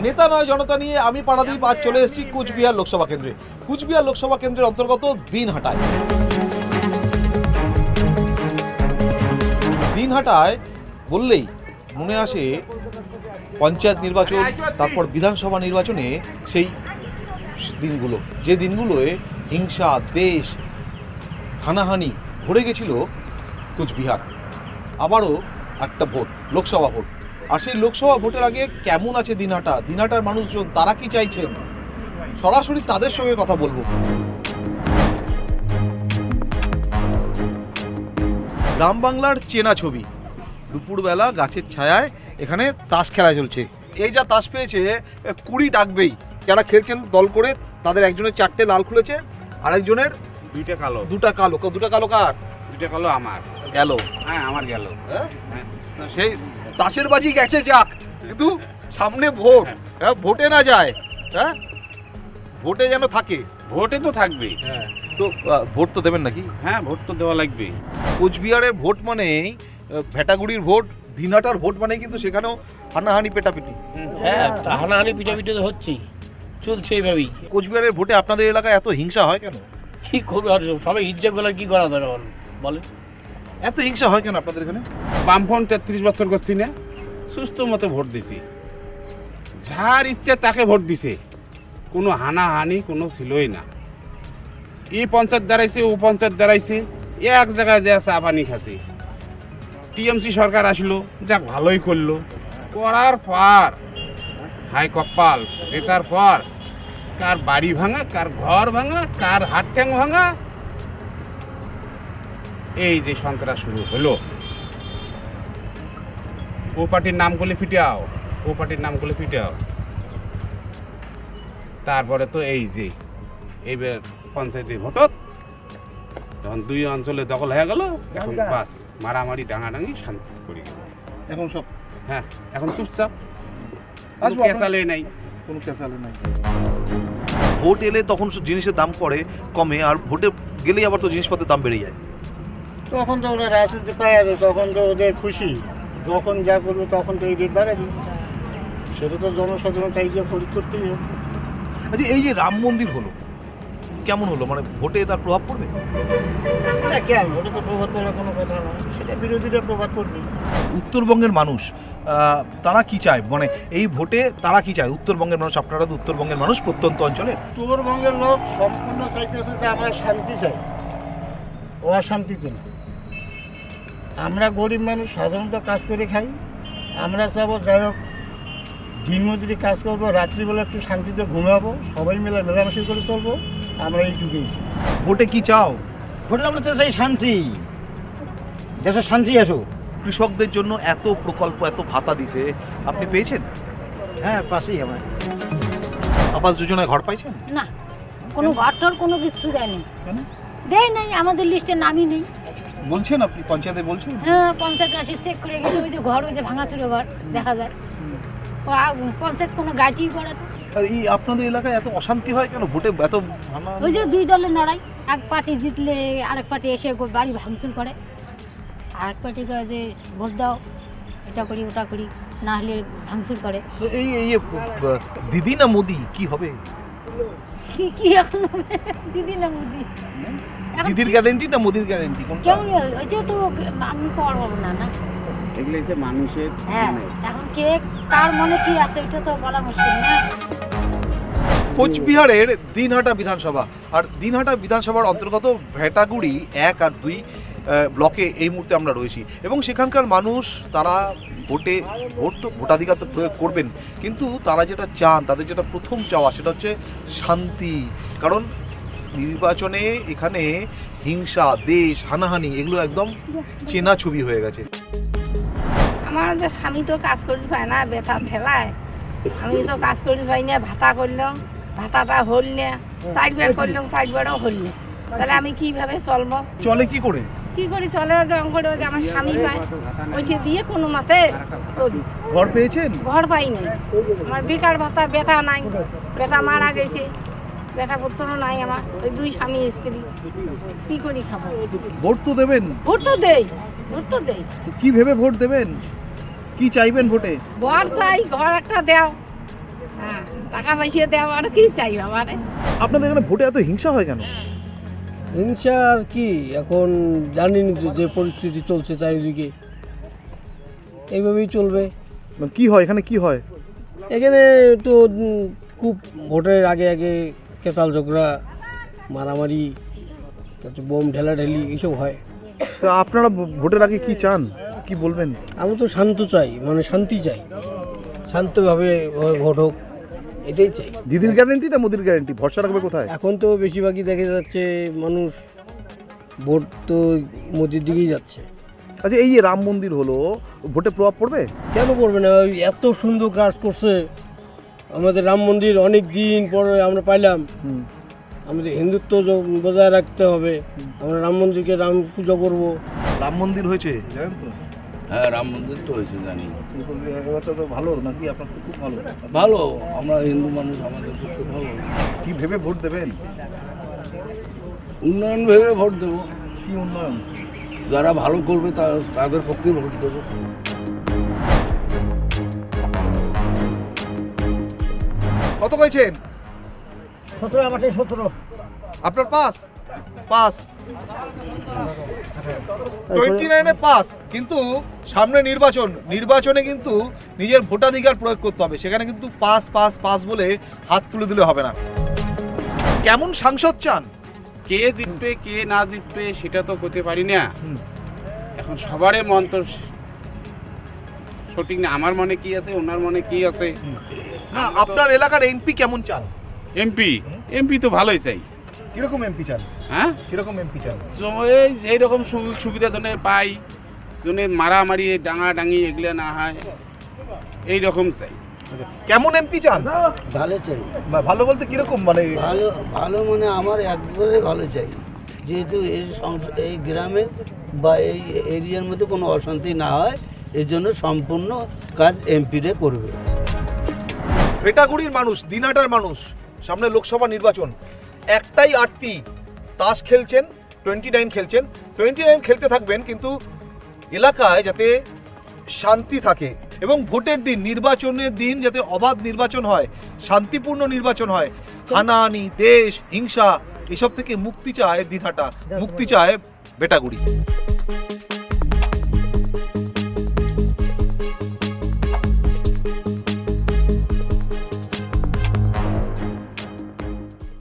নেতা নয় জনতা নিয়ে আমি পারাদীপ আজ চলে এসেছি কুচবিহার লোকসভা কেন্দ্রে। কুচবিহার লোকসভা কেন্দ্রের অন্তর্গত দিনহাটায়। দিনহাটায় বললেই মনে আসে পঞ্চায়েত নির্বাচন, তারপর বিধানসভা নির্বাচনে সেই দিনগুলো, যে দিনগুলোয় হিংসা, দেশ, হানাহানি ভরে গেছিল কুচবিহার। আবারও একটা ভোট, লোকসভা ভোট। আর সেই লোকসভা ভোটের আগে কেমন আছে দিনহাটা, দিনহাটার মানুষজন তারা কি চাইছেন, সরাসরি তাদের সঙ্গে কথা বলবো। গ্রাম বাংলার চেনা ছবি, দুপুরবেলা গাছের ছায়ায় এখানে তাস খেলা চলছে। এই যা তাস পেয়েছে 20 ডাকবেই। যারা খেলছেন দল করে, তাদের একজনের 4টে লাল খুলেছে, আরেকজনের 2টা কালো। 2টা কালো। 2টা কালো কার? 2টা কালো আমার গেল। হ্যাঁ, আমার গেল। সেই তাসের বাজি গেছে যাক, কিন্তু সামনে ভোট, ভোটে না যায়। হ্যাঁ, ভোটে যেন থাকে। ভোটে তো থাকবে। হ্যাঁ, তো ভোট তো দেবেন নাকি? হ্যাঁ, ভোট তো দেওয়া লাগবে। কোচবিহারের ভোট মানেই ভেটাগুড়ির ভোট, দিনহাটার ভোট মানেই কিন্তু সেখানেও হানাহানি পেটাপিটি। হ্যাঁ, হানাহানি পিটাপিটি তো হচ্ছেই, চলছে এইভাবেই। কোচবিহারের ভোটে আপনাদের এলাকায় এত হিংসা হয় কেন? কি করবে আর সবাই ইজ্জতগুলো কি করা দরকার বলেন? এত হিংসা হয় কেন আপনাদের এখানে? বামফ্রন্ট 33 বছর করছি না, সুস্থ মতো ভোট দিছি, যার ইচ্ছে তাকে ভোট দিছে, কোনো হানাহানি কোনো ছিলই না। এই পঞ্চায়েত দাঁড়াইছে, ও পঞ্চায়েত দাঁড়াইছে, এক জায়গায় যা চা পানি খাসি। টিএমসি সরকার আসলো, যাক ভালোই করলো। করার পর হাই কপাল, জেতার পর কার বাড়ি ভাঙা, কার ঘর ভাঙা, কার হাত ট্যাং ভাঙা, এই যে সন্ত্রাস শুরু হলো। ও পার্টির নাম করলে পিটাও, ও পার্টির নাম করলে পিটাও। তারপরে তো এই যে এইবার পঞ্চায়েতে ভোটত তখন 2 অঞ্চলে দখল হয়ে গেল। এখন বাস মারামারি ডাঙাডাঙি শান্তি করে গেল। এখন সব হ্যাঁ, এখন চুপচাপ, আসবো কেসালে নাই, কোনো কেসালে নাই। ভোট এলে তখন জিনিসের দাম কমে, আর ভোটে গেলেই আবার তো জিনিসপত্রের দাম বেড়ে যায়। তখন তো ওরা রাজনীতি পাওয়া যায়, তখন তো ওদের খুশি, যখন যা করবে তখন তো এই রেট বাড়াবে। সেটা তো জনসাধারণ তাই গিয়ে খরিদ করতেই হবে। আচ্ছা, এই যে রাম মন্দির হলো, কেমন হলো? মানে ভোটে তার প্রভাব পড়বে? না, কেন ওটা তো প্রভাব পড়ার কোনো কথা না, সেটা বিরোধীরা প্রভাব পড়বে। উত্তরবঙ্গের মানুষ তারা কি চায়, মানে এই ভোটে তারা কি চায়? উত্তরবঙ্গের মানুষ, আপনারা তো উত্তরবঙ্গের মানুষ, প্রত্যন্ত অঞ্চলে। উত্তরবঙ্গের লোক সম্পূর্ণ চাইতেছে যে আমরা শান্তি চাই, ও অশান্তিতে না। আমরা গরিব মানুষ, সাধারণত কাজ করে খাই। আমরা চাবো যাই হোক দিন মজুরি কাজ করবো, রাত্রিবেলা একটু শান্তিতে ঘুমাবো, সবাই মিলে মেলামেশি করে চলবো, আমরা এইটুকুই চাই। ভোটে কি চাও? ভোটে আমরা তো চাই শান্তি, দেশের শান্তি আসুক। কৃষকদের জন্য এত প্রকল্প, এত ভাতা দিছে, আপনি পেয়েছেন? হ্যাঁ, পাশেই আমার আবাস যোজনায় ঘর পাইছেন? না, কোনো ঘর-টর কোনো কিছু দেয়নি। দেয় নাই, আমাদের লিস্টে নামই নেই। বলছেন আপনি পঞ্চায়েতে বলছেন? হ্যাঁ, পঞ্চায়েত আসি চেক করে গেছে, ওই যে ঘর, ওই যে ভাঙাচুরো ঘর দেখা যায়। পঞ্চায়েত কোনো গাইডই করে না। আর এই আপনাদের এলাকায় এত অশান্তি হয় কেন ভোটে? এত ওই যে 2 দলের লড়াই, এক পার্টি জিতলে আরেক পার্টি এসে বাড়ি ভাঙচুর করে, আরেক পার্টি কয় যে ভোট দাও, এটা করি ওটা করি, না হলে ভাঙচুর করে। এই দিদি না মোদি কি হবে? কি এখন হবে? দিদি না মোদি? দিদির গ্যারেন্টি না মোদির গ্যারেন্টি? কেমন? ওইটা তো আমি পারবো না। না, এগুলো হচ্ছে মানুষের। হ্যাঁ, এখন কে কার মনে কি আছে এটা তো বলা মুশকিল না। কোচবিহারের দিনহাটা বিধানসভা, আর দিনহাটা বিধানসভার অন্তর্গত ভেটাগুড়ি 1 আর 2 ব্লকে এই মুহূর্তে আমরা রয়েছি। এবং সেখানকার মানুষ তারা ভোট তো ভোটাধিকার তো প্রয়োগ করবেন, কিন্তু তারা যেটা চান, তাদের যেটা প্রথম চাওয়া, সেটা হচ্ছে শান্তি। কারণ নির্বাচনে এখানে হিংসা, দেশ, হানাহানি এগুলো একদম চেনা ছবি হয়ে গেছে। আমার স্বামী তো কাজ করতে পায় না, বেতন ঠেলায়। আমি তো কাজ করতে পাই না, ভাতা করলাম, ভাতাটা হল না, 4বার করলাম, 4বারও হল না। তাহলে আমি কিভাবে চলবো? চলে কি করে? কি করে চলে? যখন করে ওই যে আমার স্বামী পায়, ওইটা দিয়ে কোনো মতে চলি। ঘর পেয়েছেন? ঘর পাই নাই, আমার বেকার ভাতা, বেটা নাই, বেটা মারা গেছে, বেটা পুত্র নাই আমার, ওই 2 স্বামী স্ত্রী, কি করি খাবো? ভোট তো দেবেন? ভোট তো দেই, ভোট তো দেই। কি ভেবে ভোট দেবেন? কি চাইবেন ভোটে? ঘর চাই, ঘর একটা দাও, হ্যাঁ টাকা পয়সা দেওয়া আর কি চাই বাবারে। আপনাদের এখানে ভোটে এত হিংসা হয় কেন? হিংসা আর কি, এখন জানিনি তো যে পরিস্থিতি চলছে চারিদিকে, এইভাবেই চলবে। মানে কি হয় এখানে, কি হয়? এখানে তো খুব ভোটের আগে আগে কেচাল ঝগড়া, মারামারি, তারপর বোম ঢেলাঢেলি এইসব হয়। তো আপনারা ভোটের আগে কি চান, কি বলবেন? আমি তো শান্ত চাই, মানে শান্তি চাই, শান্তভাবে ভোট হোক, এটাই চাই। দিদির গ্যারেন্টি না মোদির গ্যারেন্টি, ভরসা রাখবে কোথায়? এখন তো বেশিরভাগই দেখা যাচ্ছে মানুষ ভোট তো মোদির দিকেই যাচ্ছে। আচ্ছা, এই যে রাম মন্দির হলো, ভোটে প্রভাব পড়বে? কেন পড়বে না? ওই এত সুন্দর কাজ করছে আমাদের রাম মন্দির, অনেক দিন পরে আমরা পাইলাম। আমাদের হিন্দুত্ব বজায় রাখতে হবে, আমরা রাম মন্দিরকে রাম পুজো করবো। রাম মন্দির হয়েছে জানেন তো? হ্যাঁ, রাম মন্দির তো হয়েছে জানি। এবারটা তো ভালো নাকি? আপনার তো খুব ভালো। ভালো, আমরা হিন্দু মানুষ, আমাদের পক্ষে ভালো। কি ভেবে ভোট দেবেন? উন্নয়ন ভেবে ভোট দেবো। কি উন্নয়ন? যারা ভালো করবে তাদের পক্ষে ভোট দেবো। কত হয়েছেন? 17 আমাকে 17। আপনার পাস? পাস 29-এ পাস, কিন্তু সামনে নির্বাচনে কিন্তু নিজের ভোটাধিকার প্রয়োগ করতে হবে। সেখানে কিন্তু পাস পাস পাস বলে হাত তুলে দিলে হবে না। কেমন সাংসদ চান? কে জিতবে কে না জিতবে সেটা তো করতে পারি না। এখন সবারই মন তো সঠিক না। আমার মনে কি আছে, ওনার মনে কি আছে। না, আপনার এলাকার এমপি কেমন চান? এমপি তো ভালোই চাই। কিরকম এমপি চান? হ্যাঁ, কিরকম এমপি চান? এইরকম সুবিধা জনে পাই, জনে মারামারি ডাঙাডাঙি এগুলো না হয়, এইরকম চাই। কেমন এমপি চান? ভালো চাই। ভালো বলতে কিরকম, মানে ভালো ভালো মানে আমার একবারে ভালো চাই, যেহেতু এই গ্রামে বা এই এরিয়ার মধ্যে কোনো অশান্তি না হয়, এর জন্য সম্পূর্ণ কাজ এমপিরে করবে। ভেটাগুড়ির মানুষ, দিনহাটার মানুষ, সামনে লোকসভা নির্বাচন, একটাই আরতি, তাস খেলছেন, 29 খেলছেন, 29 খেলতে থাকবেন, কিন্তু এলাকায় যাতে শান্তি থাকে এবং ভোটের দিন, নির্বাচনের দিন যাতে অবাধ নির্বাচন হয়, শান্তিপূর্ণ নির্বাচন হয়, হানাহানি, দেশ, হিংসা এসব থেকে মুক্তি চায় দিনহাটা, মুক্তি চায় ভেটাগুড়ি।